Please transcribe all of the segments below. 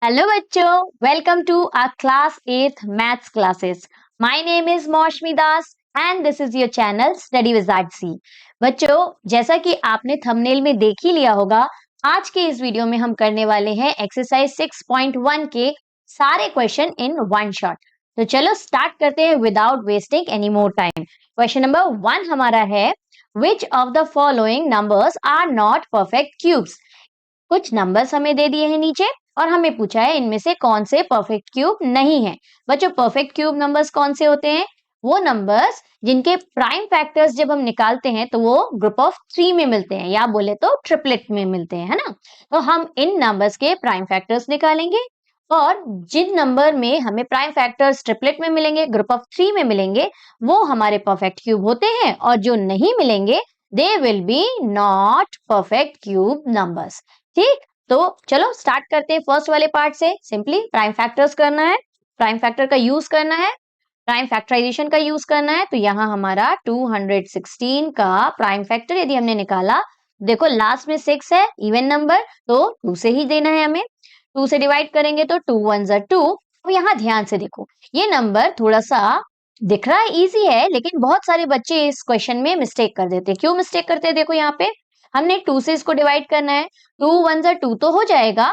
Hello बच्चों, welcome to our class 8th maths classes. My name is Moushumi Das and this is your channel study with C. बच्चों, जैसा कि आपने thumbnail में देख ही लिया होगा, आज के इस वीडियो में हम करने वाले हैं एक्सरसाइज 6.1 के सारे क्वेश्चन इन वन शॉट। तो चलो स्टार्ट करते हैं without wasting any more time. Question number 1 हमारा है, which of the following numbers are not perfect cubes. कुछ नंबर्स हमें दे दिए हैं नीचे और हमें पूछा है इनमें से कौन से परफेक्ट क्यूब नहीं है। बच्चों, परफेक्ट क्यूब नंबर्स कौन से होते हैं? वो नंबर्स जिनके प्राइम फैक्टर्स जब हम निकालते हैं तो वो ग्रुप ऑफ 3 में मिलते हैं, या बोले तो ट्रिपलेट में मिलते हैं, है ना। तो हम इन नंबर्स के प्राइम फैक्टर्स निकालेंगे और जिन नंबर में हमें प्राइम फैक्टर्स ट्रिपलेट में मिलेंगे, ग्रुप ऑफ 3 में मिलेंगे, वो हमारे परफेक्ट क्यूब होते हैं, और जो नहीं मिलेंगे they will be not perfect cube numbers. ठीक, तो चलो स्टार्ट करते हैं फर्स्ट वाले पार्ट से। सिंपली प्राइम फैक्टर्स करना है, प्राइम फैक्टर का यूज करना है, प्राइम फैक्टराइजेशन का यूज करना है। तो यहाँ हमारा 216 का प्राइम फैक्टर यदि हमने निकाला, देखो लास्ट में 6 है, इवन नंबर, तो 2 से ही देना है हमें। 2 से डिवाइड करेंगे तो 2 1 जा 2। अब यहाँ ध्यान से देखो, ये नंबर थोड़ा सा दिख रहा है इजी है, लेकिन बहुत सारे बच्चे इस क्वेश्चन में मिस्टेक कर देते हैं। क्यों मिस्टेक करते हैं? देखो यहाँ पे हमने 2 से इसको डिवाइड करना है, 2 1 जा 2 तो हो जाएगा,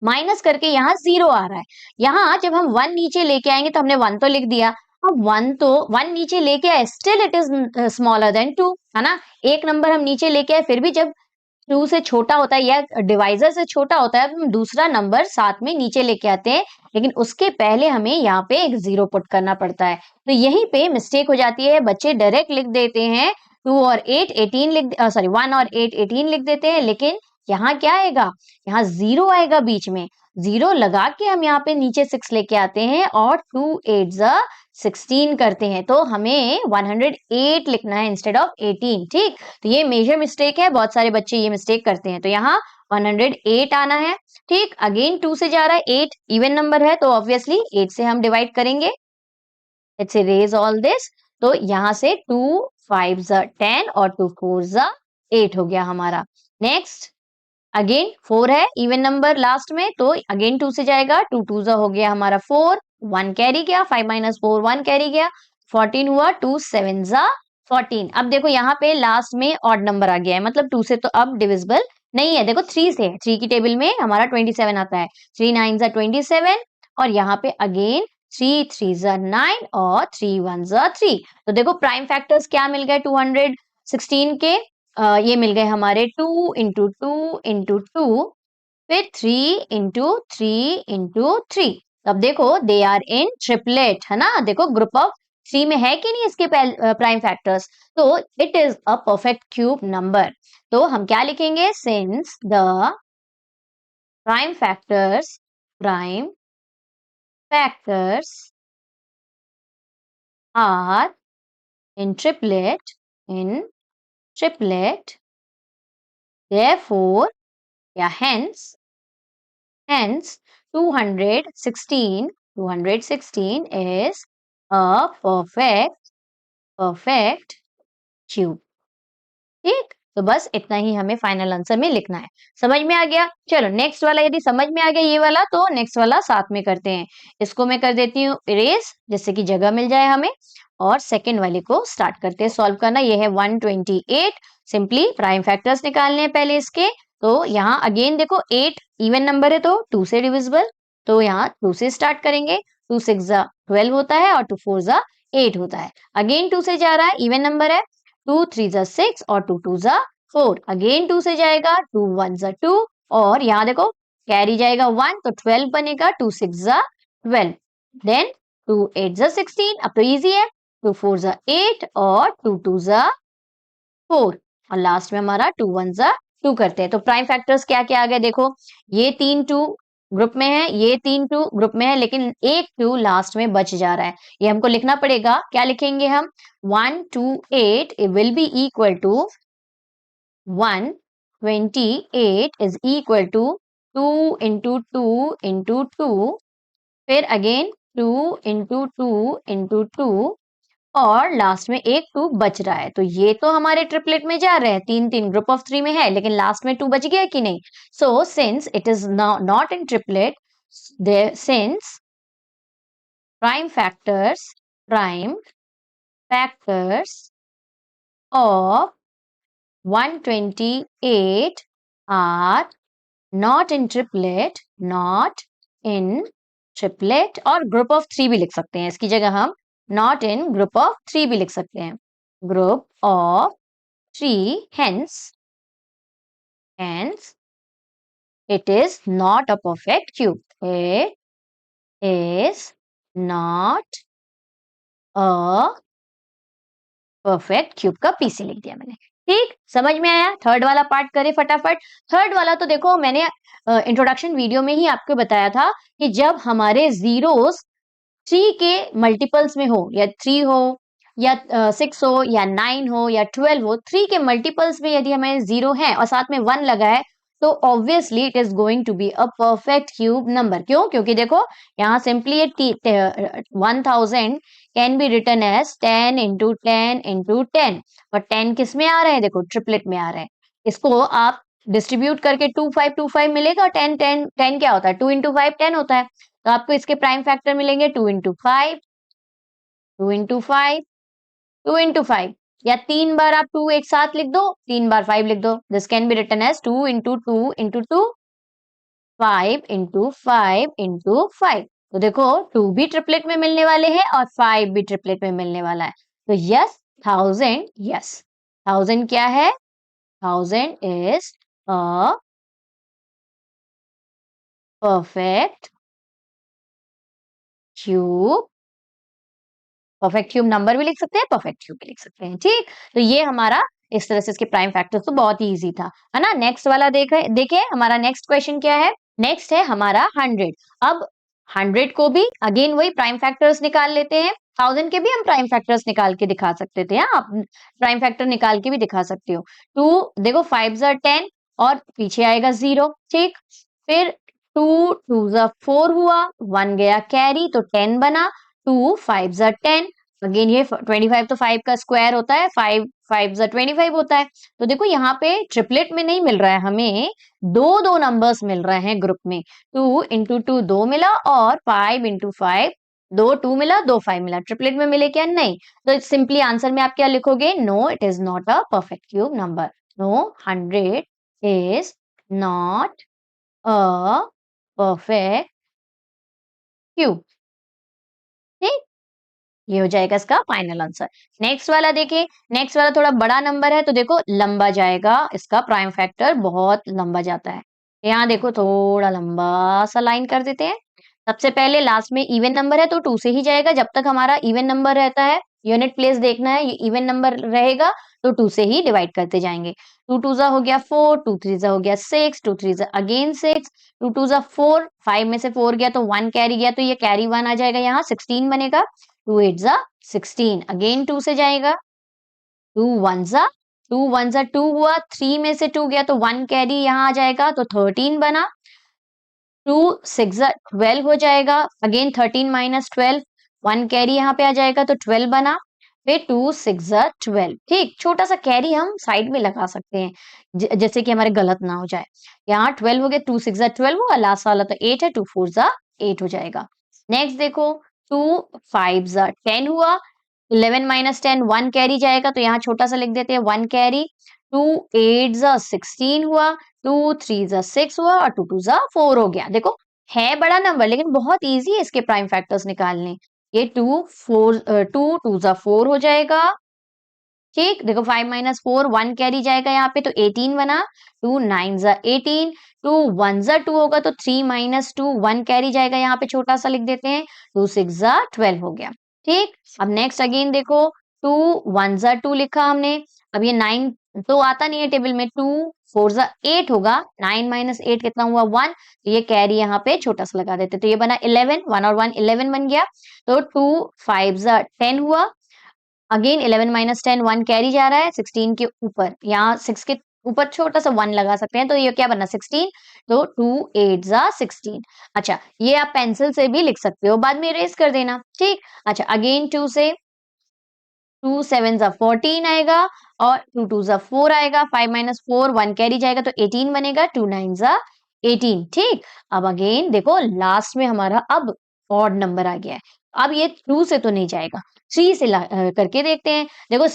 माइनस करके यहाँ 0 आ रहा है। यहाँ जब हम 1 नीचे लेके आएंगे तो हमने 1 तो लिख दिया, अब 1 नीचे लेके आए, still it is smaller than 2, है ना। एक नंबर हम नीचे लेके आए, फिर भी जब 2 से छोटा होता है या डिवाइजर से छोटा होता है, हम दूसरा नंबर साथ में नीचे लेके आते हैं, लेकिन उसके पहले हमें यहाँ पे एक 0 पुट करना पड़ता है। तो यहीं पे मिस्टेक हो जाती है, बच्चे डायरेक्ट लिख देते हैं 2 और 8 18 सॉरी 1 और 8 18 लिख देते हैं, लेकिन यहाँ क्या आएगा? यहाँ 0 आएगा बीच में। 0 लगा के हम यहाँ पे नीचे 6 लेके आते हैं और 2 8 जा 16 करते हैं, तो हमें 108 लिखना है इंस्टेड ऑफ 18। ठीक, तो ये मेजर मिस्टेक है, बहुत सारे बच्चे ये मिस्टेक करते हैं। तो यहाँ 108 आना है। ठीक, अगेन 2 से जा रहा है, 8 इवन नंबर है तो ऑब्वियसली 8 से हम डिवाइड करेंगे। Let's erase all this. तो यहाँ से 2 5 जा 10 और 2 4 जा 8 हो गया हमारा। नेक्स्ट, अगेन 4 है, इवन नंबर लास्ट में, तो अगेन 2 से जाएगा, 2 2 जा हो गया हमारा 4, 1 कैरी गया, 5 माइनस 4 1 कैरी गया, 14 हुआ, 2 7 जा 14। अब देखो यहाँ पे लास्ट में ऑड नंबर आ गया है, मतलब 2 से तो अब डिविजिबल नहीं है। देखो 3 से, 3 की टेबल में हमारा 27 आता है, 3 9 जा 27, और यहाँ पे अगेन 3 3 जा 9 और 3 1 जा 3। तो देखो प्राइम फैक्टर्स क्या मिल गए 216 के, ये मिल गए हमारे 2 इंटू 2 इंटू 2, फिर 3 इंटू 3 इंटू 3। अब देखो दे आर इन ट्रिपलेट, है ना। देखो ग्रुप ऑफ 3 में है कि नहीं इसके प्राइम फैक्टर्स, तो it is a perfect cube number. तो हम क्या लिखेंगे? Since the prime factors are in triplet therefore, या hence 216 is a perfect cube। ठीक, तो बस इतना ही हमें फाइनल आंसर में लिखना है। समझ में आ गया? चलो नेक्स्ट वाला, यदि समझ में आ गया ये वाला, तो नेक्स्ट वाला साथ में करते हैं। इसको मैं कर देती हूँ इरेज, जिससे कि जगह मिल जाए हमें, और सेकेंड वाले को स्टार्ट करते हैं सॉल्व करना। ये है 128। सिंपली प्राइम फैक्टर्स निकालने हैं पहले इसके। तो यहाँ अगेन देखो 8 इवन नंबर है तो 2 से डिविजिबल, तो यहाँ 2 से स्टार्ट करेंगे। 2 6 जा 12 होता है और 2 4 जा 8 होता है। अगेन 2 से जा रहा है, इवन नंबर है, 2 3 जा 6 और 2 2 जा 4। अगेन 2 से जाएगा, 2 1 जा 2, और यहाँ देखो कैरी जाएगा 1 तो 12 बनेगा, 2 6 जा 12, देन 2 8 जा 16। अब तो इजी है, 2 4 जा 8 और 2 2 जा 4, और लास्ट में हमारा 2 1 जा 2 करते हैं। तो प्राइम फैक्टर्स क्या क्या आ गए देखो, ये 3 2 ग्रुप में है, ये 3 2 ग्रुप में है, लेकिन एक 2 लास्ट में बच जा रहा है, ये हमको लिखना पड़ेगा। क्या लिखेंगे हम? 128 will be equal to 128 is equal to 2 into 2 into 2, फिर अगेन 2 इंटू 2 इंटू 2, और लास्ट में एक 2 बच रहा है। तो ये तो हमारे ट्रिपलेट में जा रहे हैं, 3 3 ग्रुप ऑफ 3 में है, लेकिन लास्ट में 2 बच गया कि नहीं। So since it is not in triplet, since prime factors of 128 are not in triplet और ग्रुप ऑफ 3 भी लिख सकते हैं, इसकी जगह हम नॉट इन ग्रुप ऑफ 3 भी लिख सकते हैं, group of 3, hence it is not a perfect cube. It is not a perfect cube का पीसी लिख दिया मैंने। ठीक, समझ में आया? थर्ड वाला पार्ट करें फटाफट। थर्ड वाला तो देखो मैंने इंट्रोडक्शन वीडियो में ही आपको बताया था कि जब हमारे जीरोस 3 के मल्टीपल्स में हो, या 3 हो या 6 हो या 9 हो या 12 हो, 3 के मल्टीपल्स में यदि हमें 0 है और साथ में 1 लगा है तो obviously it is going to be a perfect cube number. क्यों? क्योंकि देखो यहाँ simply 1000 can be written as 10 into 10 into 10, और 10 किस में आ रहे हैं? देखो ट्रिपलेट में आ रहे हैं। इसको आप डिस्ट्रीब्यूट करके 2525 मिलेगा। 10 10 10 क्या होता है? 2 इंटू 5 10 होता है। तो आपको इसके प्राइम फैक्टर मिलेंगे 2 इंटू 5, 2 इंटू 5, 2 इंटू 5, या 3 बार आप 2 एक साथ लिख दो, 3 बार 5 लिख दो। This can be written as 2 into 2 into 2, 5 into 5 into 5। तो देखो 2 भी ट्रिपलेट में मिलने वाले हैं और 5 भी ट्रिपलेट में मिलने वाला है। तो यस 1000, यस 1000 क्या है? 1000 is a perfect cube. Perfect cube number भी लिख सकते हैं, परफेक्ट क्यूब भी लिख सकते हैं। ठीक, तो ये हमारा इस तरह से इसके प्राइम फैक्टर्स तो बहुत ही इजी था, है ना। नेक्स्ट वाला देखे हमारा नेक्स्ट क्वेश्चन क्या है। नेक्स्ट है हमारा 100। अब 100 को भी अगेन वही प्राइम फैक्टर्स निकाल लेते हैं। 1000 के भी हम प्राइम फैक्टर्स निकाल के दिखा सकते थे। हाँ, आप प्राइम फैक्टर निकाल के भी दिखा सकते हो। 2 देखो 5 ज़ा 10 और पीछे आएगा 0। ठीक, फिर 2 2 ज़ा 4 हुआ, 1 गया कैरी तो 10 बना। 2 5 ज़ा 10, अगेन ये 25 तो 5 का स्क्वायर होता है, 5 5 ज़ा 25 होता है। तो देखो यहाँ पे ट्रिपलेट में नहीं मिल रहा है हमें, दो दो नंबर्स मिल रहे हैं ग्रुप में। 2 इंटू 2 2 मिला और 5 इंटू 5 दो 2 मिला, 2 5 मिला। ट्रिपलेट में मिले क्या? नहीं। तो सिंपली आंसर में आप क्या लिखोगे? No, it is not a perfect cube number. No, 100 is not a perfect cube. ठीक, ये हो जाएगा इसका फाइनल आंसर। नेक्स्ट वाला देखिए, नेक्स्ट वाला थोड़ा बड़ा नंबर है तो देखो लंबा जाएगा, इसका प्राइम फैक्टर बहुत लंबा जाता है। यहाँ देखो थोड़ा लंबा सा लाइन कर देते हैं। सबसे पहले लास्ट में इवन नंबर है तो 2 से ही जाएगा। जब तक हमारा इवन नंबर रहता है, यूनिट प्लेस देखना है, ये इवन नंबर रहेगा तो 2 से ही डिवाइड करते जाएंगे। 2 2 ज़ा हो गया 4, 2 3 ज़ा हो गया 6, 2 3 ज़ा अगेन 6, 2 2 ज़ा 4, 5 में से 4 गया तो 1 कैरी गया तो ये कैरी 1 आ जाएगा, यहाँ 16 बनेगा। 2 8 ज़ा 16, अगेन 2 से जाएगा। 2 1 ज़ा 2 1 ज़ा 2 हुआ, 3 में से 2 गया तो 1 कैरी यहाँ आ जाएगा तो 13 बना। 2 6 ज़ा 12 हो जाएगा, अगेन 13 माइनस 12, 1 कैरी यहाँ पे आ जाएगा तो 12 बना। फिर 2 6 ज़ा 12। ठीक, छोटा सा कैरी हम साइड में लगा सकते हैं, जैसे कि हमारे गलत ना हो जाए। यहाँ 12 हो गया, 2 6 ज़ा 12 हुआ, लास्ट वाला तो 8 है, 2 4 ज़ा 8 हो जाएगा। नेक्स्ट देखो 2 5 ज़ा 10 हुआ, 11 माइनस 10 1 कैरी जाएगा तो यहाँ छोटा सा लिख देते हैं 1 कैरी। 2 8 ज़ा 16 हुआ, 2 3 ज़ा 6 हुआ और 2 2 ज़ा 4 हो गया। देखो है बड़ा नंबर लेकिन बहुत इजी है इसके प्राइम फैक्टर्स निकालने। ये 2 2 ज़ा 4 हो जाएगा। ठीक, देखो 5 माइनस 4 1 कैरी जाएगा यहाँ पे तो 18 बना। 2 9 ज़ा 18, 2 1 ज़ा 2 होगा तो 3 माइनस 2 1 कैरी जाएगा यहाँ पे छोटा सा लिख देते हैं। 2 6 ज़ा 12 हो गया। ठीक, अब नेक्स्ट अगेन देखो 2 1 ज़ा 2 लिखा हमने। अब ये 9 तो आता नहीं है टेबल में, 2 4 ज़ा 8 होगा, 9 माइनस 8 कितना हुआ 1, तो ये कैरी यहाँ पे छोटा सा लगा देते तो ये बना 11, 1 और 1 11 बन गया। तो 2 5 ज़ा 10 हुआ, अगेन 11 माइनस 10 1 कैरी जा रहा है 16 के ऊपर, यहाँ 6 के ऊपर छोटा सा 1 लगा सकते हैं तो ये क्या बना 16। तो 2 8 ज़ा 16। अच्छा, ये आप पेंसिल से भी लिख सकते हो, बाद में इरेज कर देना। ठीक, अच्छा अगेन 2 से 2 7 ज़ा 14 आएगा और 2 2 ज़ा 4 आएगा, 5 माइनस 4 1 कैरी जाएगा तो 18 बनेगा। 2 9 ज़ा 18, ठीक। अब अगेन देखो लास्ट में हमारा अब ऑड नंबर आ गया है। अब ये 2 से तो नहीं जाएगा, 3 से करके देखते हैं। देखो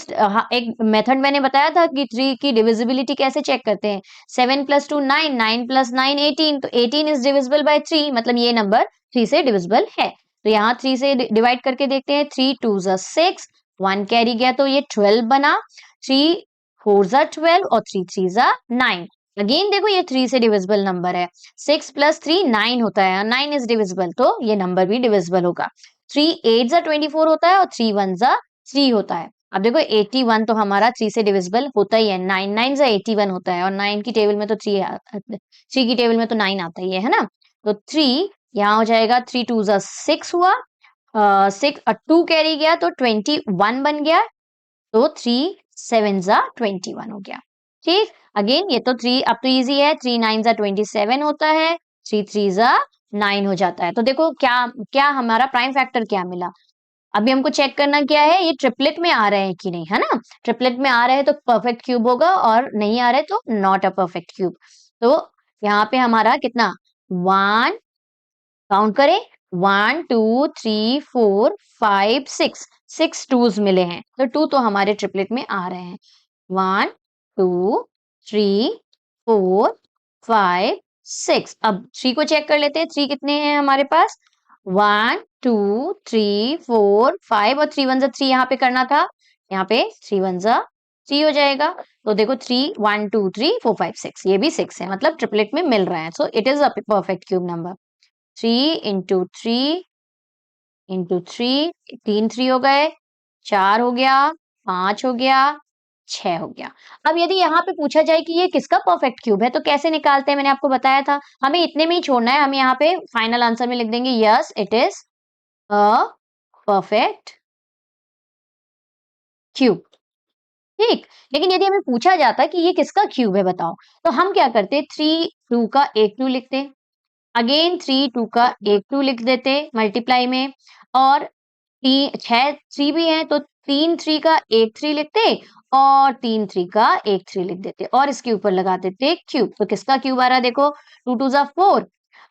एक मेथड मैंने बताया था कि 3 की डिविजिबिलिटी कैसे चेक करते हैं। 7 + 2 9, 9 + 9 18, तो 18 इज डिविजिबल बाय 3, मतलब ये नंबर 3 से डिविजिबल है। तो यहाँ 3 से डिवाइड करके देखते हैं। 3 2 6, 1 कैरी गया तो ये 12 बना। 3 4 12 और 3 3 9। अगेन देखो ये 3 से डिविजिबल नंबर है। 6 + 3 9 होता है, 9 इज डिविजिबल, तो ये नंबर भी डिविजिबल होगा। 3 8 24 होता है और 3 1 3 होता है। अब देखो 81 तो हमारा 3 से डिविजिबल होता ही है, 9 9 81 होता है और 9 की टेबल में तो 3 की टेबल में तो 9 आता ही है ना। तो 3 यहाँ हो जाएगा। 3 2 6 हुआ, 6 2 कैरी गया तो 21 बन गया। तो 3 7 21 हो गया, ठीक। अगेन ये तो 3 अब तो इजी है। 3 9 27 होता है, 3 3 9 हो जाता है। तो देखो क्या क्या हमारा प्राइम फैक्टर क्या मिला। अभी हमको चेक करना क्या है, ये ट्रिपलेट में आ रहे हैं कि नहीं, है ना। ट्रिपलेट में आ रहे हैं तो परफेक्ट क्यूब होगा और नहीं आ रहे तो नॉट अ परफेक्ट क्यूब। तो यहाँ पे हमारा कितना 1, काउंट करें, 1 2 3 4 5 6, 6 टूज मिले हैं। तो 2 तो हमारे ट्रिपलेट में आ रहे हैं। 1 2 3 4 5 6। अब 3 को चेक कर लेते हैं, 3 कितने हैं हमारे पास। 1 2 3 4 5 और 3 1 3 यहाँ पे करना था, यहाँ पे 3 1 3 हो जाएगा। तो देखो 3 1 2 3 4 5 6, ये भी 6 है, मतलब ट्रिपलेट में मिल रहा है। So it is a perfect cube number. 3 × 3 × 3, 3 3 हो गए, 4 हो गया, 5 हो गया, 6 हो गया। अब यदि यहाँ पे पूछा जाए कि ये किसका परफेक्ट क्यूब है तो कैसे निकालते हैं, मैंने आपको बताया था। हमें इतने में ही छोड़ना है, हम यहाँ पे फाइनल आंसर में लिख देंगे yes it is a perfect cube, ठीक। लेकिन यदि हमें पूछा जाता कि ये किसका क्यूब है बताओ, तो हम क्या करते, 3 2 का एक 2 लिखते, अगेन 3 2 का एक 2 लिख देते मल्टीप्लाई में, और 3 भी है तो 3 3 का एक 3 लिखते और 3 3 का एक 3 लिख देते और इसके ऊपर लगा देते क्यूब। तो किसका क्यूब आ रहा है देखो, 2 2 4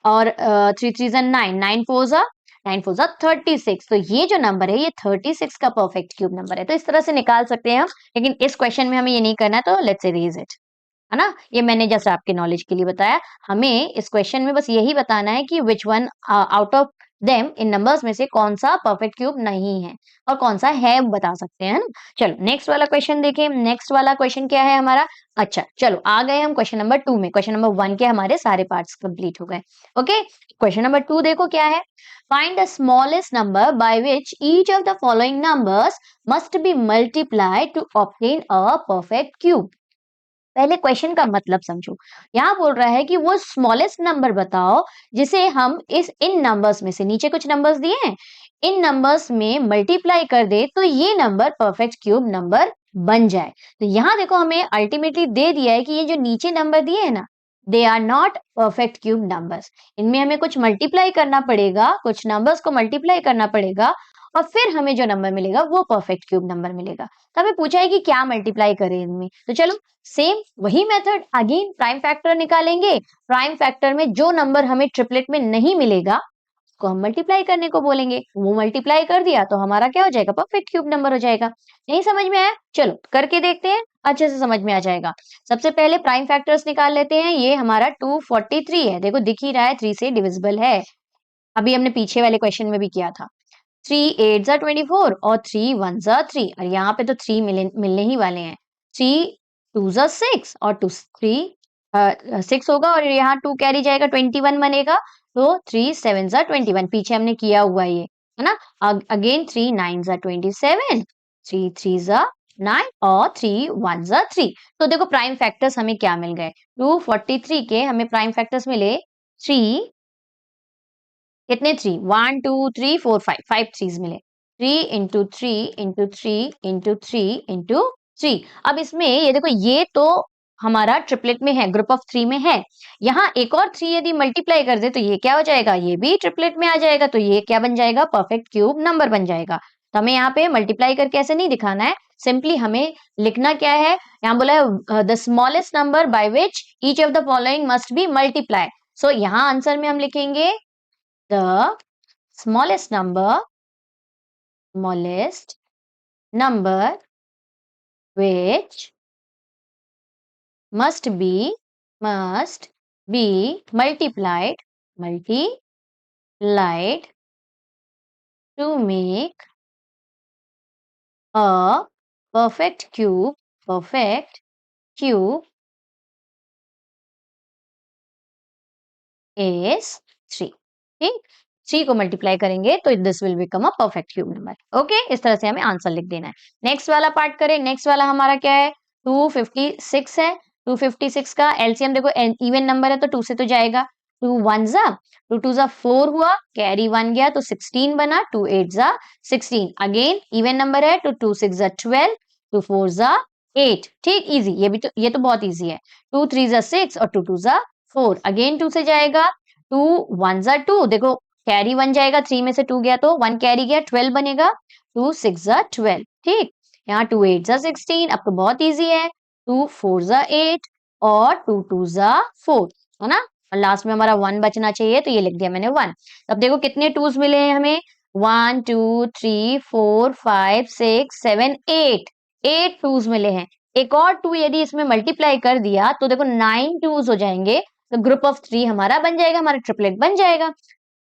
और 3 3 9, 9 4 36। तो ये जो नंबर है ये 36 का परफेक्ट क्यूब नंबर है। तो इस तरह से निकाल सकते हैं हम, लेकिन इस क्वेश्चन में हमें ये नहीं करना है, तो लेट्स इरेज इट, है ना। ये मैंने जस्ट आपके नॉलेज के लिए बताया। हमें इस क्वेश्चन में बस यही बताना है कि which one out of them in numbers में से कौन सा परफेक्ट क्यूब नहीं है और कौन सा है बता सकते हैं, है ना। चलो नेक्स्ट वाला क्वेश्चन देखें। नेक्स्ट वाला क्वेश्चन क्या है हमारा। अच्छा चलो आ गए हम क्वेश्चन नंबर 2 में। क्वेश्चन नंबर 1 के हमारे सारे पार्ट्स कंप्लीट हो गए। ओके, क्वेश्चन नंबर 2 देखो क्या है। Find the smallest number by which each of the following numbers must be multiplied to obtain a perfect cube. पहले क्वेश्चन का मतलब समझो। यहाँ बोल रहा है कि वो स्मॉलेस्ट नंबर बताओ जिसे हम इस इन नंबर्स में से, नीचे कुछ नंबर्स दिए हैं, इन नंबर्स में मल्टीप्लाई कर दे तो ये नंबर परफेक्ट क्यूब नंबर बन जाए। तो यहाँ देखो हमें अल्टीमेटली दे दिया है कि ये जो नीचे नंबर दिए हैं ना, they are not perfect cube numbers. इनमें हमें कुछ मल्टीप्लाई करना पड़ेगा, कुछ नंबर्स को मल्टीप्लाई करना पड़ेगा और फिर हमें जो नंबर मिलेगा वो परफेक्ट क्यूब नंबर मिलेगा। तो हमें पूछा है कि क्या मल्टीप्लाई करें इनमें, तो चलो सेम वही मेथड, अगेन प्राइम फैक्टर निकालेंगे। प्राइम फैक्टर में जो नंबर हमें ट्रिपलेट में नहीं मिलेगा उसको हम मल्टीप्लाई करने को बोलेंगे। वो मल्टीप्लाई कर दिया तो हमारा क्या हो जाएगा, परफेक्ट क्यूब नंबर हो जाएगा। नहीं समझ में आया, चलो करके देखते हैं, अच्छे से समझ में आ जाएगा। सबसे पहले प्राइम फैक्टर्स निकाल लेते हैं। ये हमारा 243 है, देखो दिख ही रहा है 3 से डिविजिबल है। अभी हमने पीछे वाले क्वेश्चन में भी किया था। 3 8 24 और 3 1 3, और यहाँ पे तो 3 मिलने ही वाले हैं। 3 2 6 और 2 3 6 होगा और यहाँ 2 कैरी जाएगा, 21 बनेगा। तो 3 7 21, पीछे हमने किया हुआ ये, है ना। अगेन 3 9 27, 3 3 9 और 3 1 3। तो देखो प्राइम फैक्टर्स हमें क्या मिल गए, 243 के हमें प्राइम फैक्टर्स मिले 3, कितने 3 1 2 3 4 5, 5 थ्रीज मिले। 3 × 3 × 3 × 3 × 3। अब इसमें ये देखो ये तो हमारा ट्रिपलेट में है, ग्रुप ऑफ 3 में है। यहाँ एक और 3 यदि मल्टीप्लाई कर दे तो ये क्या हो जाएगा, ये भी ट्रिपलेट में आ जाएगा। तो ये क्या बन जाएगा, परफेक्ट क्यूब नंबर बन जाएगा। तो हमें यहाँ पे मल्टीप्लाई करके ऐसे नहीं दिखाना है, सिंपली हमें लिखना क्या है, यहाँ बोला है the smallest number by which each of the following must be multiply. So यहाँ आंसर में हम लिखेंगे the smallest number which must be multiplied to make a perfect cube is 3. ठीक, 3 को मल्टीप्लाई करेंगे तो this will become a perfect cube number. Okay, इस तरह से हमें आंसर लिख देना है। नेक्स्ट वाला पार्ट करें। नेक्स्ट वाला हमारा क्या है, 256 है। 256 का एलसीएम देखो, इवन नंबर है तो 2 से तो जाएगा, 2 1 जा 2 2 जा 4 हुआ, कैरी 1 गया तो 16 बना, 2 8 जा 16। अगेन इवन नंबर है तो 2 6 जा 12, 2 4 जा 8। ठीक, इजी, ये तो बहुत इजी है। 2 3 जा 6 और 2 2 जा 4। अगेन 2 से जाएगा, 2 1 जा 2, देखो कैरी 1 जाएगा, 3 में से 2 गया तो 1 कैरी गया, 12 बनेगा, 2 6 जा 12। ठीक, यहाँ 2 8 जा 16, अब तो बहुत इजी है, 2 4 जा 8 और 2 2 जा 4, है ना। और लास्ट में हमारा 1 बचना चाहिए तो ये लिख दिया मैंने 1। अब देखो कितने टूज मिले हैं हमें, 1 2 3 4 5 6 7 8, 8 टूज मिले हैं। एक और 2 यदि इसमें मल्टीप्लाई कर दिया तो देखो 9 टूज हो जाएंगे, तो ग्रुप ऑफ 3 हमारा बन जाएगा, हमारा ट्रिपलेट बन जाएगा।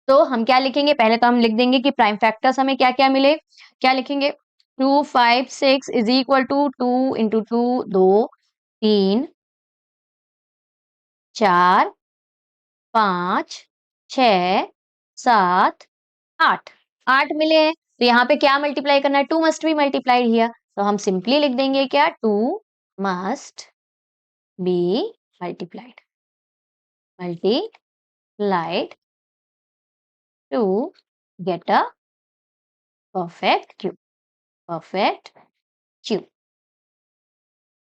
तो हम क्या लिखेंगे, पहले तो हम लिख देंगे कि प्राइम फैक्टर्स हमें क्या क्या मिले। क्या लिखेंगे, 2 5 6 इज इक्वल टू 2 इंटू 2 2 3 4 5 6 7 8, 8 मिले हैं। तो यहाँ पे क्या मल्टीप्लाई करना है, 2 मस्ट बी मल्टीप्लाइड हियर, तो हम सिंपली लिख देंगे क्या, 2 must be multiplied to get a perfect cube।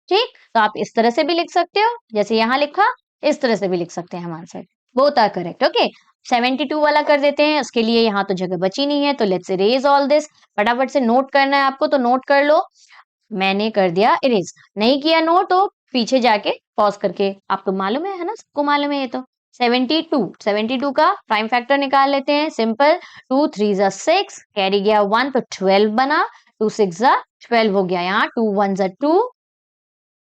ठीक, तो आप इस तरह से भी लिख सकते हो, जैसे यहाँ लिखा, इस तरह से भी लिख सकते हैं हम answer, both are correct. Okay, 72 वाला कर देते हैं, उसके लिए यहाँ तो जगह बची नहीं है, तो लेट्स इरेज ऑल दिस। फटाफट से नोट करना है आपको तो नोट कर लो। मैंने कर दिया इरेज, नहीं किया नोट तो पीछे जाके पॉज करके, आपको मालूम है ना, सबको मालूम है ये तो। 72 का प्राइम फैक्टर निकाल लेते हैं, सिंपल। 2 3 जा 6, कैरी गया 1 तो 12 बना, 2 6 जा 12 हो गया, यहाँ 2 1 जा 2,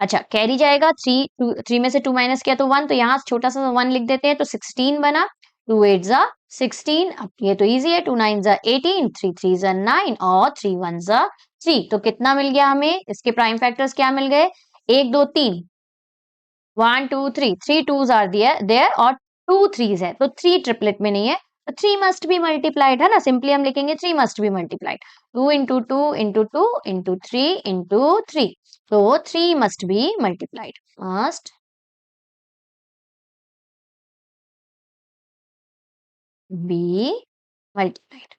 अच्छा कैरी जाएगा, 3 में से 2 माइनस किया तो 1, तो यहाँ छोटा सा 1 लिख देते हैं तो 16 बना, 2 8 जा 16। अब ये तो इजी है, 2 9 जा 18, 3 3 जा 9 और 3 1 जा 3। तो कितना मिल गया हमें, इसके प्राइम फैक्टर्स क्या मिल गए, 1 2 3, 1 2 3, 3 2s आर देयर और 2 3s है, तो 3 ट्रिपलेट में नहीं है, तो 3 मस्ट बी मल्टीप्लाइड, है ना। सिंपली हम लिखेंगे 3 must be multiplied, 2 into 2 into 2 into 3 into 3, तो 3 must be multiplied, must be multiplied.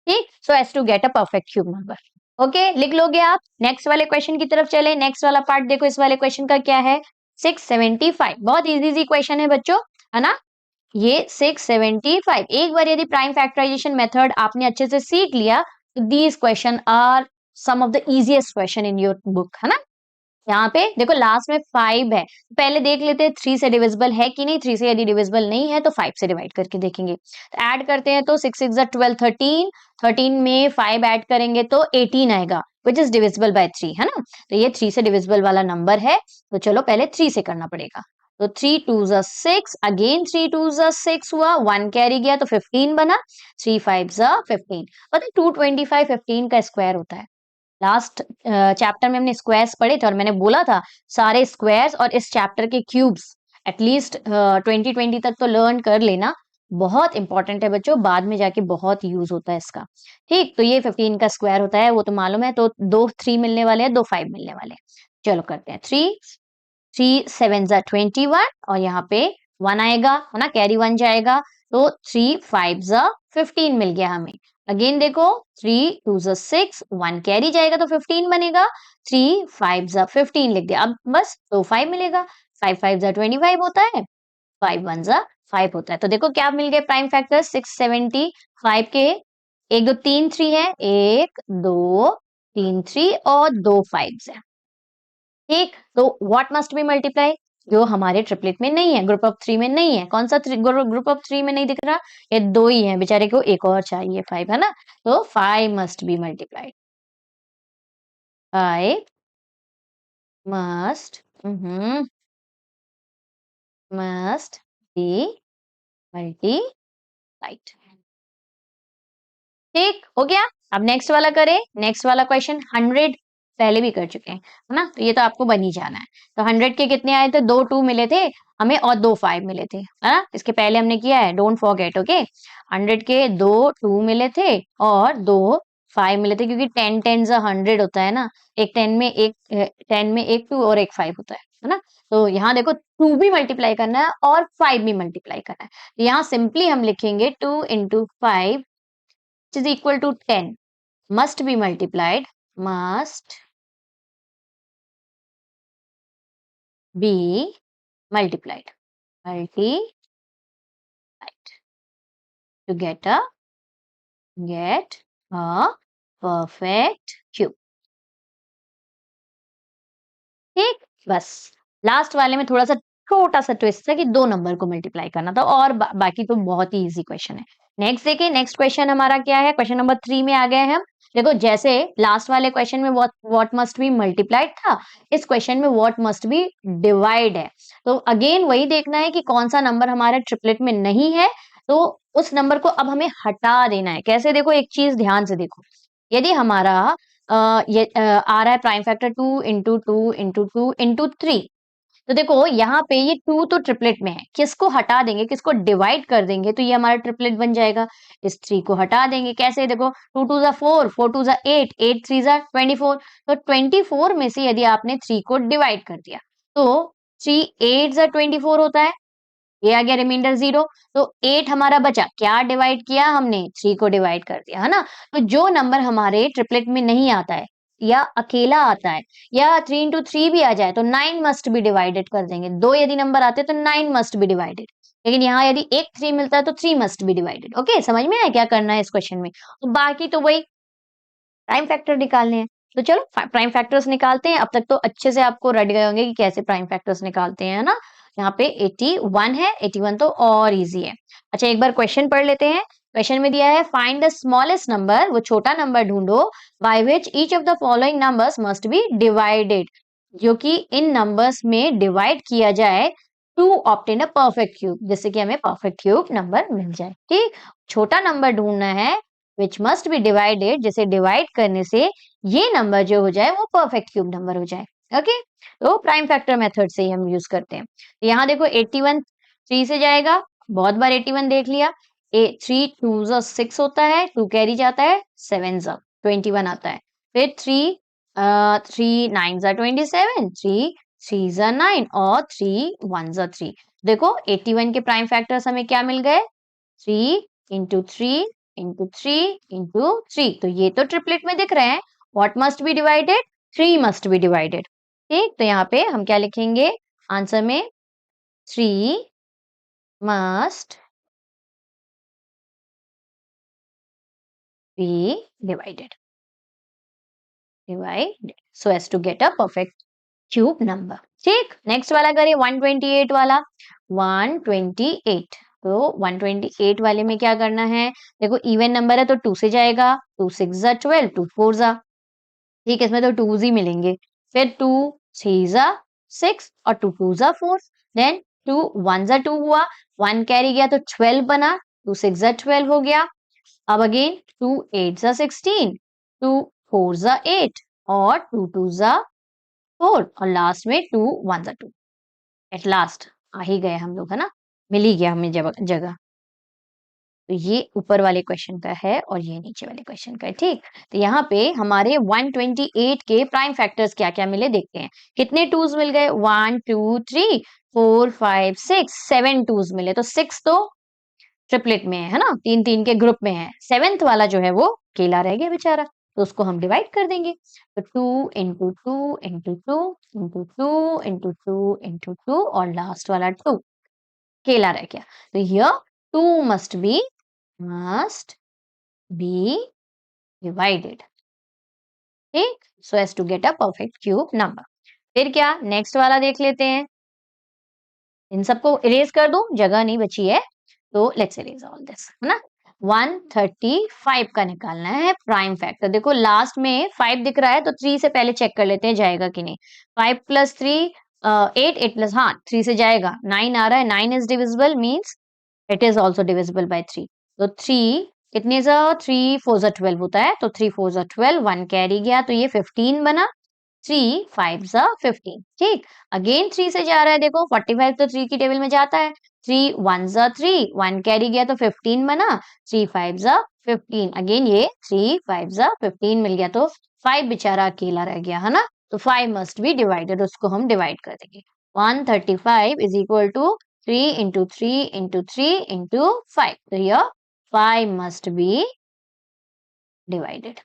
ठीक, so as to get a perfect cube number. Okay, लिख लोगे आप। नेक्स्ट वाले क्वेश्चन की तरफ चले। नेक्स्ट वाला पार्ट देखो, इस वाले क्वेश्चन का क्या है, 675। बहुत इजी क्वेश्चन है बच्चों, है ना। ये 675, एक बार यदि प्राइम फैक्टराइजेशन मेथड आपने अच्छे से सीख लिया तो these question are some of the easiest question in your book, है ना। यहाँ पे देखो लास्ट में 5 है, पहले देख लेते हैं 3 से डिविजिबल है कि नहीं। 3 से यदि डिविजिबल नहीं है तो 5 से डिवाइड करके देखेंगे, तो ऐड करते हैं तो 6 6 12 13, 13 में 5 ऐड करेंगे तो 18 आएगा, विच इज डिविजिबल बाय 3, है ना। तो ये 3 से डिविजिबल वाला नंबर है, तो चलो पहले 3 से करना पड़ेगा। तो 3 2 जा 6, अगेन 3 2 जा 6 हुआ, 1 कैरी गया तो 15 बना, 3 5 जा 15। पता है 225 15 का स्क्वायर होता है। लास्ट चैप्टर में हमने स्क्वायर्स पढ़े थे और मैंने बोला था सारे स्क्वायर्स और इस चैप्टर के क्यूब्स एटलीस्ट 2020 तक तो लर्न कर लेना, बहुत इंपॉर्टेंट है बच्चों, बाद में जाके बहुत यूज होता है इसका। ठीक, तो ये 15 का स्क्वायर होता है वो तो मालूम है, तो 2 3 मिलने वाले हैं, 2 5 मिलने वाले हैं। चलो करते हैं, 3 7 जा 21 और यहाँ पे 1 आएगा, है ना, कैरी 1 जाएगा, तो 3 5 जा 15 मिल गया हमें। अगेन देखो 3 2 जा 6, 1 कैरी जाएगा तो 15 बनेगा, 3 5 जा 15 लिख दिया। अब बस तो 5 मिलेगा, 5 5 जा 25 होता है, 5 1 जा 5 होता है। तो देखो क्या मिल गए प्राइम फैक्टर 675 के, 1 2 3 3 है, 1 2 3 3 और 2 5 है। ठीक, तो व्हाट मस्ट बी मल्टीप्लाई, जो हमारे ट्रिपलेट में नहीं है, ग्रुप ऑफ 3 में नहीं है। कौन सा ग्रुप ऑफ 3 में नहीं दिख रहा? ये 2 ही है, बेचारे को एक और चाहिए 5, है ना? तो 5 must be multiplied. 5 must must be multiplied. ठीक हो गया। अब नेक्स्ट वाला करें। नेक्स्ट वाला क्वेश्चन 100 पहले भी कर चुके हैं, है ना? तो ये तो आपको बन ही जाना है। तो 100 के कितने आए थे? 2 2 मिले थे हमें और 2 5 मिले थे, है ना? इसके पहले हमने किया है, डोंट फॉरगेट। ओके, 100 के 2 2 मिले थे और 2 5 मिले थे, क्योंकि 10 10 जा 100 होता है ना। एक 10 में एक 10 में एक 2 और एक 5 होता है ना? तो यहाँ देखो 2 भी मल्टीप्लाई करना है और 5 भी मल्टीप्लाई करना है। तो यहाँ सिंपली हम लिखेंगे 2 into 5 is equal to 10 must be multiplied, must be multiplied to get a perfect cube. ठीक, बस लास्ट वाले में थोड़ा सा छोटा सा ट्विस्ट था कि 2 नंबर को मल्टीप्लाई करना था, और बाकी तो बहुत ही इजी क्वेश्चन है। नेक्स्ट देखिए, नेक्स्ट क्वेश्चन हमारा क्या है? क्वेश्चन नंबर 3 में आ गए हैं हम। देखो, जैसे लास्ट वाले क्वेश्चन में व्हाट मस्ट बी मल्टीप्लाइड था, इस क्वेश्चन में व्हाट मस्ट बी डिवाइड है। तो अगेन वही देखना है कि कौन सा नंबर हमारे ट्रिपलेट में नहीं है, तो उस नंबर को अब हमें हटा देना है। कैसे? देखो, एक चीज ध्यान से देखो, यदि हमारा ये आ रहा है prime factor 2 into 2 into 2 into 3, तो देखो यहाँ पे ये 2 तो ट्रिपलेट में है, किसको हटा देंगे, किसको डिवाइड कर देंगे, तो ये हमारा ट्रिपलेट बन जाएगा। इस 3 को हटा देंगे। कैसे? देखो, 2 2 जा 4, 4 2 जा 8, 8 3 जा 24। तो 24 में से यदि आपने 3 को डिवाइड कर दिया, तो 3 8 जा 24 होता है, ये आ गया रिमाइंडर 0। तो 8 हमारा बचा, क्या डिवाइड किया हमने? 3 को डिवाइड कर दिया, है ना? तो जो नंबर हमारे ट्रिपलेट में नहीं आता है या अकेला आता है या 3 इंटू 3 भी आ जाए, तो 9 मस्ट बी डिवाइडेड कर देंगे। 2 यदि नंबर आते हैं तो 9 मस्ट बी डिवाइडेड। लेकिन यहाँ यदि एक 3 मिलता है तो 3 मस्ट बी डिवाइडेड। ओके, समझ में आया क्या करना है इस क्वेश्चन में? तो बाकी तो वही प्राइम फैक्टर निकालने हैं। तो चलो प्राइम फैक्टर्स निकालते हैं। अब तक तो अच्छे से आपको रट गए होंगे कि कैसे प्राइम फैक्टर्स निकालते हैं, है ना? यहाँ पे 81 है, 81 तो और इजी है। अच्छा, एक बार क्वेश्चन पढ़ लेते हैं। क्वेश्चन में दिया है, फाइंड द स्मॉलेस्ट नंबर, वो छोटा नंबर ढूंढो, by which each of the following numbers must be divided, जो कि इन नंबर्स में डिवाइड किया जाए to obtain a perfect cube, जिससे कि हमें परफेक्ट क्यूब नंबर मिल जाए। ठीक, छोटा नंबर ढूंढना है विच मस्ट बी डिवाइडेड, जिसे डिवाइड करने से ये नंबर जो हो जाए वो परफेक्ट क्यूब नंबर हो जाए। ओके, तो प्राइम फैक्टर मेथड से ही हम यूज करते हैं। तो यहाँ देखो 81 3 से जाएगा, बहुत बार 81 देख लिया। 3 2 जा 6 होता है, 2 कैरी जाता है, 7 जा 21 आता है। फिर 3 9 जा 27, 3 3 जा 9 और 3 1 जा 3। देखो 81 के प्राइम फैक्टर्स हमें क्या मिल गए? 3 इंटू 3 इंटू 3 इंटू 3। तो ये तो ट्रिपलेट में दिख रहे हैं। What must be divided? 3 must be divided. ठीक, तो यहाँ पे हम क्या लिखेंगे आंसर में? 3 must be divided so as to get a perfect cube number. ठीक, नेक्स्ट वाला करें 128 वाला। 128, तो 128 वाले में क्या करना है? देखो इवन नंबर है तो 2 से जाएगा, 2 6 जा 12, 2 4 जा। ठीक है, इसमें तो 2 ही मिलेंगे। फिर 2 3 जा 6 और 2 2 जा 4। देन 2 1 जा 2 हुआ, 1 कैरी गया तो 12 बना, 2 6 जा 12 हो गया। अब अगेन 2 8 जा 16, 2 4 जा 8 और 2 2 जा 4 और लास्ट में 2 1 जा 2। एट लास्ट आ ही गए हम लोग, है ना? मिल ही गया हमें जगह। तो ये ऊपर वाले क्वेश्चन का है और ये नीचे वाले क्वेश्चन का है। ठीक, तो यहाँ पे हमारे 128 के प्राइम फैक्टर्स क्या क्या मिले देखते हैं। कितने टूज मिल गए? 1 2 3 4 5 6 7 टूज मिले। तो 6 तो ट्रिपलेट में है ना, 3 3 के ग्रुप में है। 7th वाला जो है वो अकेला रह गया बेचारा, तो उसको हम डिवाइड कर देंगे। तो 2 into 2 into 2 into 2 into 2 into 2 और लास्ट वाला 2 अकेला रह गया। तो हियर 2 must be divided, ठीक, so as to get a perfect cube number। फिर क्या, नेक्स्ट वाला देख लेते हैं। इन सबको इरेज कर दूं, जगह नहीं बची है, तो लेट्स इरेज ऑल दिस, है ना। 135 का निकालना है प्राइम फैक्टर। देखो लास्ट में 5 दिख रहा है तो 3 से पहले चेक कर लेते हैं जाएगा कि नहीं। 5 प्लस 3 8, 8 प्लस, हाँ 3 से जाएगा। 9 आ रहा है, 9 is divisible, means it is also divisible by 3। तो 3 कितने जा, 3 4 जा 12 होता है, तो 3 4 जा 12, 1 कैरी गया तो ये 15 बना। 3 5 जा 15, ठीक। अगेन 3 से जा रहा है, देखो 45 तो 3 की टेबल में जाता है। 3 1 जा 3, 1 कैरी गया तो 15 बना। 3 5 जा 15, अगेन ये 3 5 जा 15 मिल गया, तो 5 बेचारा अकेला रह गया, है ना। तो 5 मस्ट बी डिवाइडेड, उसको हम डिवाइड कर देंगे। 135 is equal to 3 into 3 into 3 into 5, तो हियर 5 मस्ट बी डिवाइडेड।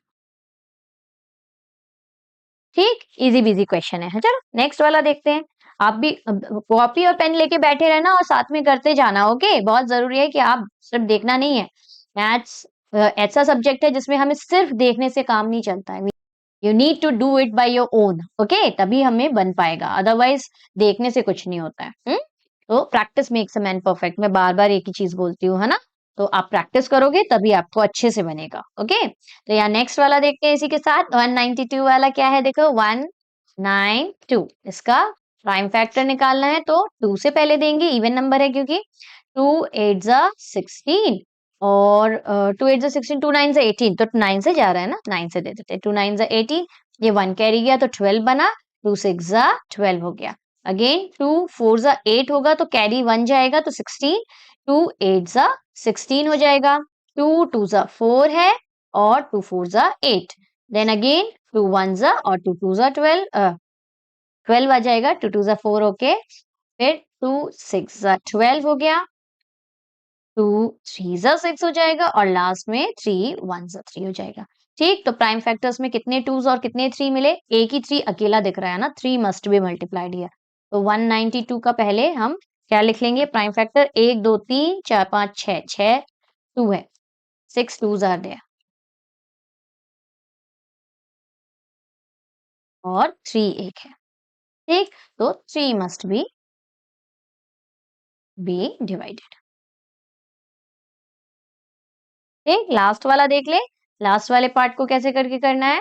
ठीक, इजी बिजी क्वेश्चन है। चलो नेक्स्ट वाला देखते हैं। आप भी कॉपी और पेन लेके बैठे रहना और साथ में करते जाना, ओके। बहुत जरूरी है कि आप सिर्फ देखना नहीं है। मैथ्स ऐसा सब्जेक्ट है जिसमें हमें सिर्फ देखने से काम नहीं चलता है। You need to do it by your own, okay, तभी हमें बन पाएगा, अदरवाइज देखने से कुछ नहीं होता है। तो practice makes a man perfect, मैं बार बार एक ही चीज बोलती हूँ, है ना। तो आप प्रैक्टिस करोगे तभी आपको अच्छे से बनेगा, ओके। तो यहाँ नेक्स्ट वाला देखते हैं इसी के साथ। 192 वाला क्या है, देखो 192, इसका प्राइम फैक्टर निकालना है तो 2 से पहले देंगे, इवन नंबर है क्योंकि 2 8 जा 16 और 2 8 जा 16, 2 9 जा 18, तो 9 से जा रहा है ना, 9 से दे देते हैं। 2 9 जा 18, ये 1 कैरी गया तो 12 बना। 2 6 जा 12 हो गया। अगेन 2 4 जा 8 होगा तो कैरी 1 जाएगा तो 16। 2 8 जा 16 हो जाएगा। 2 2 जा 4 है और 2 4 जा 8। देन अगेन 2 1 जा और 2 2 जा 12, 12 आ जाएगा। 2 2 जा 4, ओके। फिर 2 6 जा 12 हो गया। 2 3 जा 6 हो जाएगा और लास्ट में 3 1 जा 3 हो जाएगा। ठीक, तो प्राइम फैक्टर्स में कितने 2s और कितने 3 मिले, एक ही 3 अकेला दिख रहा है ना, 3 मस्ट बी मल्टीप्लाइड हियर। तो 192 का पहले हम क्या लिख लेंगे, प्राइम फैक्टर 1 2 3 4 5 6, 6 2 है, 6 2s आर देयर और 3 एक है। ठीक, तो 3 मस्ट बी डिवाइडेड। ठीक, लास्ट वाला देख ले। लास्ट वाले पार्ट को कैसे करके करना है।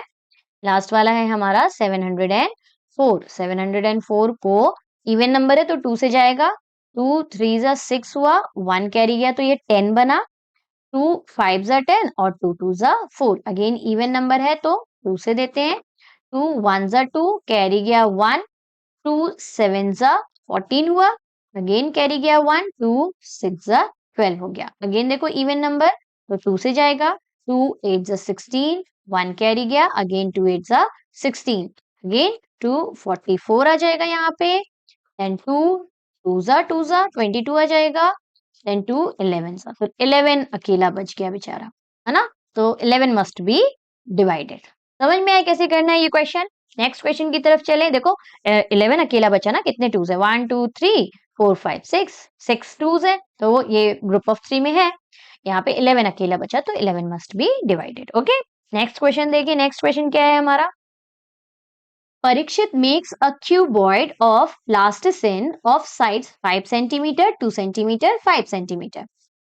लास्ट वाला है हमारा 704। 704 को इवन नंबर है तो 2 से जाएगा। 2 3 जा 6 हुआ, 1 कैरी गया तो ये 10 बना। 2 5 जा 10 और 2 2 जा 4, अगेन इवन नंबर है तो 2 से देते हैं। 2 1 जा 2, कैरी गया 1। 2 7 जा 14 हुआ, अगेन कैरी गया 1। 2 6 जा 12 हो गया। अगेन देखो इवन नंबर तो 2 से जाएगा। 2 8 जा 16, 1 कैरी गया, अगेन 2 8 जा 16, अगेन 2 44 आ जाएगा यहाँ पे। देन 2 2 जा 22 आ जाएगा। देन 2 11 सा, फिर 11 अकेला बच गया बेचारा, है ना। तो 11 मस्ट बी डिवाइडेड। समझ में आया कैसे करना है ये क्वेश्चन। नेक्स्ट क्वेश्चन की तरफ चले। देखो 11 अकेला बचा ना, कितने 2s है, 1 2 3 4 5 6, 6 2s है तो ये ग्रुप ऑफ 3 में है। यहाँ पे 11 अकेला बचा तो 11 must be divided, okay. Next question देखिए। नेक्स्ट क्वेश्चन क्या है हमारा। Parikshit makes a cuboid of plasticine of sides 5 centimetre, 2 centimetre, 5 centimetre.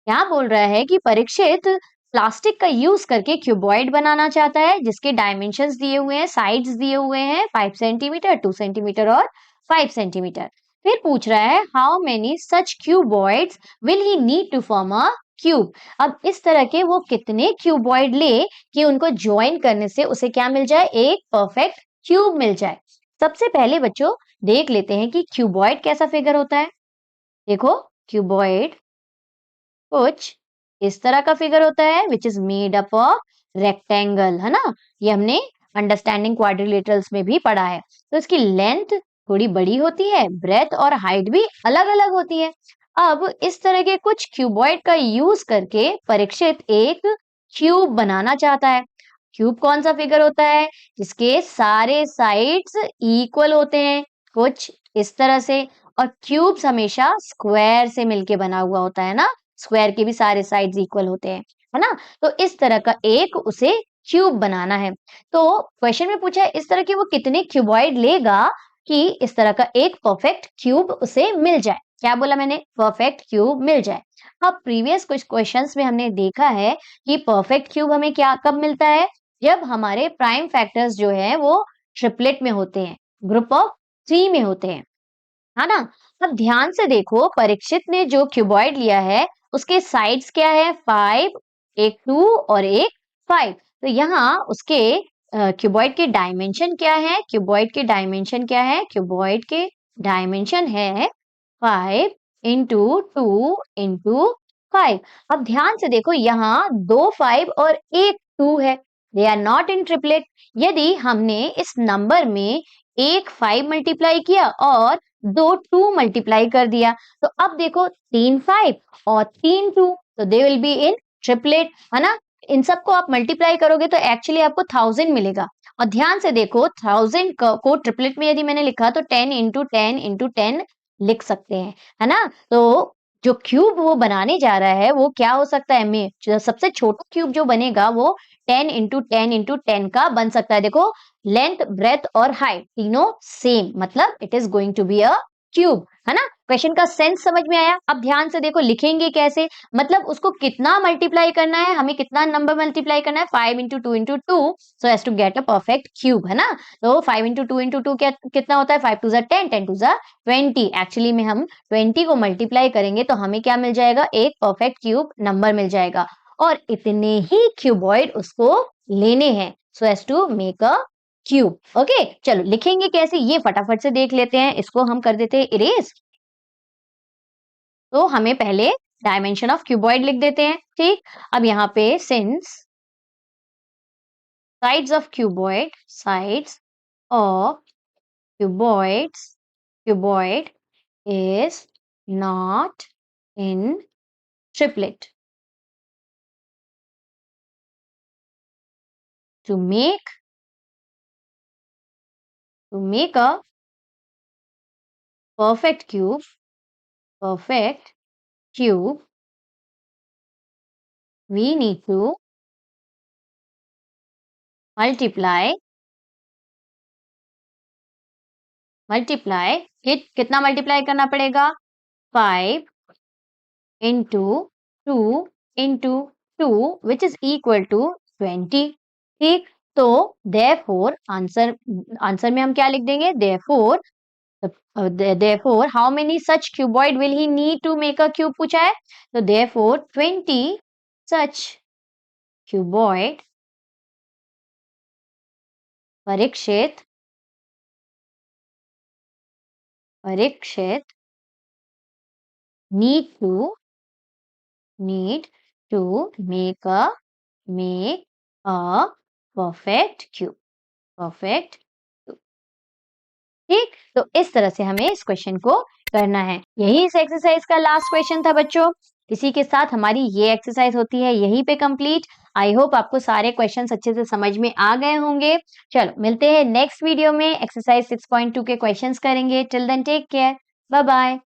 यहाँ बोल रहा है कि परीक्षित प्लास्टिक का यूज करके क्यूबॉइड बनाना चाहता है जिसके डायमेंशंस दिए हुए हैं, साइड्स दिए हुए हैं 5 सेंटीमीटर, 2 सेंटीमीटर और 5 सेंटीमीटर। फिर पूछ रहा है how many such cuboids will he need to form a cube. अब इस तरह के वो कितने क्यूबॉइड ले कि उनको ज्वाइन करने से उसे क्या मिल जाए, एक परफेक्ट क्यूब मिल जाए। सबसे पहले बच्चों देख लेते हैं कि क्यूबॉइड कैसा फिगर होता है। देखो क्यूबॉइड कुछ इस तरह का फिगर होता है which is made up of rectangle, है ना। ये हमने अंडरस्टैंडिंग क्वाड्रिलेटरल्स में भी पढ़ा है। तो इसकी लेंथ थोड़ी बड़ी होती है, ब्रेथ और हाइट भी अलग अलग होती है। अब इस तरह के कुछ क्यूबॉइड का यूज करके परीक्षित एक क्यूब बनाना चाहता है। क्यूब कौन सा फिगर होता है जिसके सारे साइड्स इक्वल होते हैं, कुछ इस तरह से। और क्यूब्स हमेशा स्क्वायर से मिलके बना हुआ होता है ना, स्क्वायर के भी सारे साइड्स इक्वल होते हैं, है ना। तो इस तरह का एक उसे क्यूब बनाना है। तो क्वेश्चन में पूछा है इस तरह के वो कितने क्यूबॉइड लेगा कि इस तरह का एक परफेक्ट क्यूब उसे मिल जाए। क्या बोला मैंने? परफेक्ट क्यूब मिल जाए। अब प्रीवियस कुछ क्वेश्चंस में हमने देखा है कि परफेक्ट क्यूब हमें क्या कब मिलता है? जब हमारे प्राइम फैक्टर्स जो है वो ट्रिपलेट में होते हैं, ग्रुप ऑफ 3 में होते हैं, है ना? अब ध्यान से देखो, परीक्षित ने जो क्यूबॉइड लिया है उसके साइड्स क्या है? 5, एक 2 और एक 5। तो यहाँ उसके क्यूबॉइड के डायमेंशन क्या है? क्यूबॉइड के डायमेंशन क्या है? क्यूबॉइड के डायमेंशन है 5 इंटू 2 इंटू 5। अब ध्यान से देखो, यहाँ 2 5 और एक 2 है, they are not in triplet. यदि हमने इस नंबर में एक 5 मल्टीप्लाई किया और 2 2 मल्टीप्लाई कर दिया, तो अब देखो 3 5 और 3 2, तो they will be in triplet, है ना? इन सबको आप मल्टीप्लाई करोगे तो एक्चुअली आपको 1000 मिलेगा। और ध्यान से देखो, 1000 को ट्रिपलेट में यदि मैंने लिखा तो 10 इंटू 10 इंटू 10 लिख सकते हैं, है ना? तो जो क्यूब वो बनाने जा रहा है वो क्या हो सकता है? में जो सबसे छोटा क्यूब जो बनेगा वो 10 इंटू 10 इंटू 10 का बन सकता है। देखो, लेंथ, ब्रेथ और हाइट तीनों सेम, मतलब it is going to be a cube, है ना? क्वेश्चन का सेंस समझ में आया? अब ध्यान से देखो, लिखेंगे कैसे? मतलब उसको कितना मल्टीप्लाई करना है, हमें कितना नंबर मल्टीप्लाई करना है? 5 into 2 into 2 so as to get a perfect cube, है ना? तो 5 इंटू 2 इंटू 2 कितना होता है? 5 टू ज़ा 10, 10 टू ज़ा 20। एक्चुअली में हम 20 को मल्टीप्लाई करेंगे तो हमें क्या मिल जाएगा? एक परफेक्ट क्यूब नंबर मिल जाएगा। और इतने ही क्यूबॉइड उसको लेने हैं so as to make a cube. Okay, चलो लिखेंगे कैसे ये फटाफट से देख लेते हैं। इसको हम कर देते हैं इरेज। तो हमें पहले डायमेंशन ऑफ क्यूबॉइड लिख देते हैं, ठीक? अब यहाँ पे since sides of cuboid, sides of cuboid is not in triplet. To make a perfect cube, we need to multiply कितना मल्टीप्लाई करना पड़ेगा? 5 into 2 into 2 which is equal to 20, ठीक? तो therefore आंसर में हम क्या लिख देंगे? Therefore how many such cuboid will he need to make a cube पूछा है, तो therefore 20 such cuboid Parikshit need to make a perfect cube, ठीक? तो इस तरह से हमें इस क्वेश्चन को करना है। यही इस एक्सरसाइज का लास्ट क्वेश्चन था बच्चों। इसी के साथ हमारी ये एक्सरसाइज होती है यहीं पे कंप्लीट। आई होप आपको सारे क्वेश्चंस अच्छे से समझ में आ गए होंगे। चलो मिलते हैं नेक्स्ट वीडियो में, एक्सरसाइज 6.2 के क्वेश्चंस करेंगे। Till then take care, bye bye.